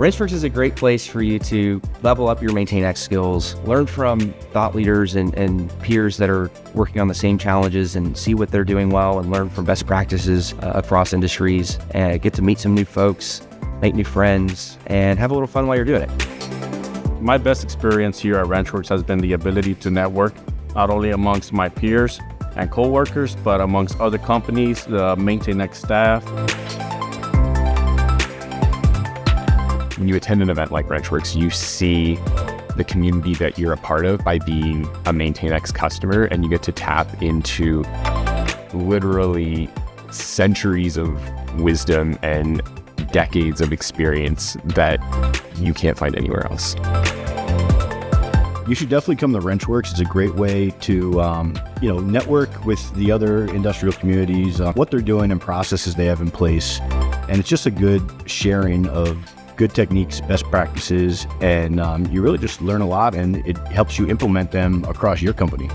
RenchWorks is a great place for you to level up your MaintainX skills, learn from thought leaders and peers that are working on the same challenges and see what they're doing well and learn from best practices across industries and get to meet some new folks, make new friends, and have a little fun while you're doing it. My best experience here at RenchWorks has been the ability to network, not only amongst my peers and co-workers, but amongst other companies, the MaintainX staff. When you attend an event like RenchWorks, you see the community that you're a part of by being a MaintainX customer, and you get to tap into literally centuries of wisdom and decades of experience that you can't find anywhere else. You should definitely come to RenchWorks. It's a great way to, network with the other industrial communities, what they're doing and processes they have in place. And it's just a good sharing of good techniques, best practices, and you really just learn a lot, and it helps you implement them across your company.